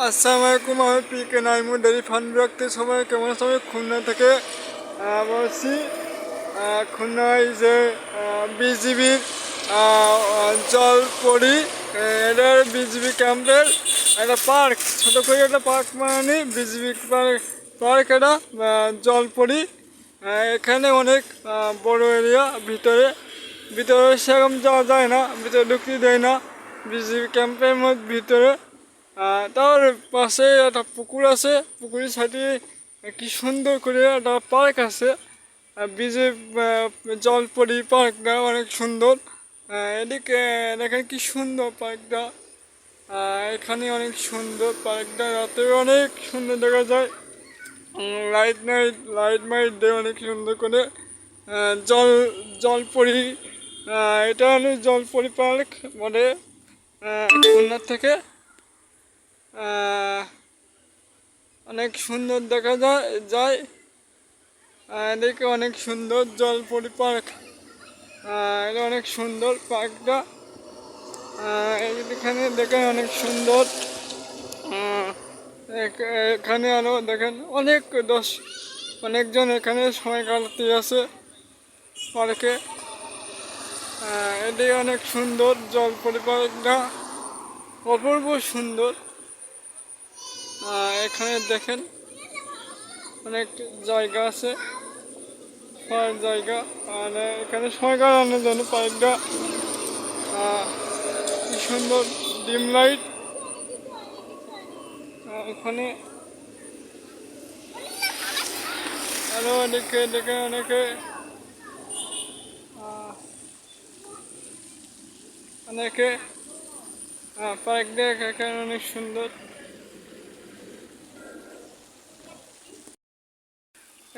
আসসালামু আলাইকুম, আমি পিকে নাইমুর ডেয়ারি ফার্ম রাখতে সবাই কেমন সবাই খুলনা থেকে বলছি। খুলনায় যে বিজিবির জলপরি এটার বিজিবি ক্যাম্পের একটা পার্ক, ছোটো করে একটা পার্ক মানে বিজিবি পার্ক এটা জলপরি। এখানে অনেক বড় এরিয়া, ভিতরে সেরকম যাওয়া যায় না, ভিতরে ঢুকতে দেয় না বিজিবি ক্যাম্পের ভিতরে। তার পাশে একটা পুকুর আছে, পুকুরের সাইডে কি সুন্দর করে একটা পার্ক আছে, বিজে জলপরি পার্কটা অনেক সুন্দর। এদিকে দেখেন কি সুন্দর পার্কটা, এখানে অনেক সুন্দর পার্কটা, রাতে অনেক সুন্দর দেখা যায়। লাইট মাইট দেয় অনেক সুন্দর করে। জলপরি এটা হলো জলপরি পার্ক বলে খুলনা থেকে। অনেক সুন্দর দেখা যায়। এদিকে অনেক সুন্দর জলপরি পার্ক, এটা অনেক সুন্দর পার্কটা। এখানে দেখেন অনেক সুন্দর। এখানে আরো দেখেন অনেকজন এখানে সময় কাটাতে আছে পার্কে। এটি অনেক সুন্দর জলপরি পার্কটা, অপূর্ব সুন্দর। এখানে দেখেন অনেক জায়গা আছে, শোয়ার জায়গা, আর এখানে সময় কাটানোর জন্য পার্কটা কি সুন্দর ডিম লাইট। এখানে আরো অনেকে পার্ক দেখে এখানে অনেক সুন্দর।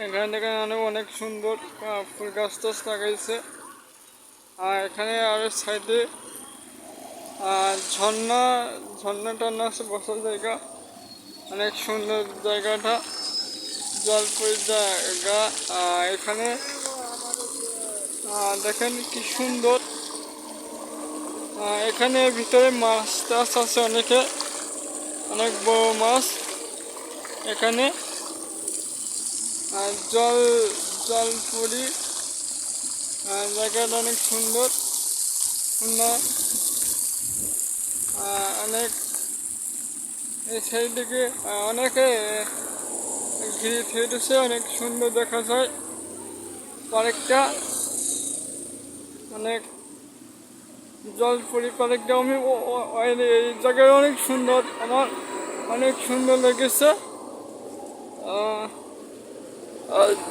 এখানে দেখেন অনেক সুন্দর ফুল গাছ টাছ লাগাইছে। আর এখানে আরো সাইডে ঝর্ণা টর্ণা আছে, বসার জায়গা, অনেক সুন্দর জায়গাটা, জলপরি জায়গা। এখানে দেখেন কি সুন্দর। এখানে ভিতরে মাছ টাছ আছে, অনেক বড় মাছ এখানে। জলপরি জায়গাটা অনেক সুন্দর। অনেক এই সাইড দিকে অনেকে ঘিরে ফিরেছে, অনেক সুন্দর দেখা যায় পার্কটা। অনেক জলপরি পার্কটা আমি এই জায়গায় অনেক সুন্দর, আমার অনেক সুন্দর লেগেছে।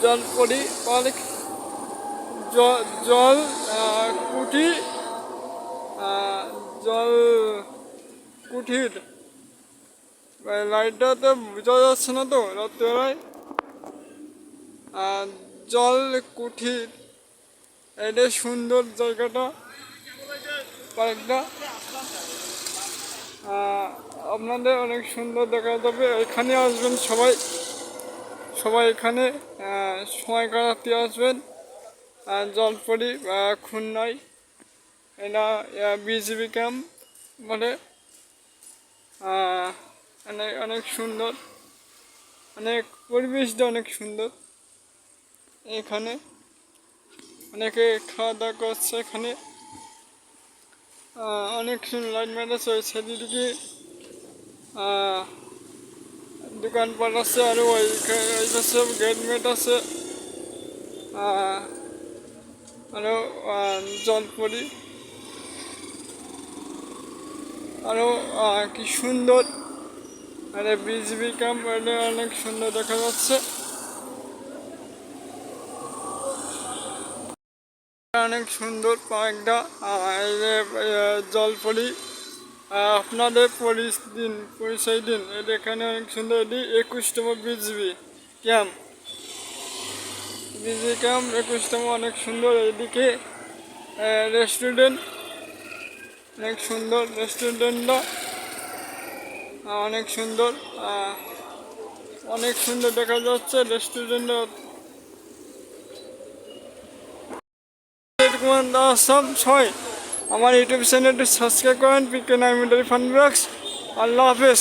জলপরি পার্ক জল কুঠির লাইটটা তো বোঝা যাচ্ছে না তো রাত্রেবেলায়। জল কুঠির, এটা সুন্দর জায়গাটা, পার্কটা আপনাদের অনেক সুন্দর দেখা যাবে। এখানে আসবেন সবাই এখানে সময় কাটাতে আসবেন। জলপরি খুলনায় এটা বিজিবি ক্যাম্প বলে। অনেক সুন্দর, অনেক পরিবেশটা অনেক সুন্দর। এখানে অনেকে খাওয়া দাওয়া করছে, এখানে অনেক সুন্দর লাইট মাইট আছে। সেদিকে দোকানপাট আছে, আর ওই পাশে গেটমেট আছে। আরো জলপরি আরো কি সুন্দর, আরে বিজিবি ক্যাম্প অনেক সুন্দর দেখা যাচ্ছে। অনেক সুন্দর পার্কটা, জলপরি। আপনাদের পরিচয় দিন। এটা এখানে অনেক সুন্দর, এটি 21তম বিজিবি ক্যাম্প 21তম, অনেক সুন্দর। এদিকে রেস্টুরেন্ট, অনেক সুন্দর রেস্টুরেন্টটা, অনেক সুন্দর, অনেক সুন্দর দেখা যাচ্ছে রেস্টুরেন্টটা। সবাই আমার ইউটিউব চ্যানেলটি সাবস্ক্রাইব করেন, পিকে নাইমুর ডেয়ারি ফার্ম। আল্লাহ হাফেজ।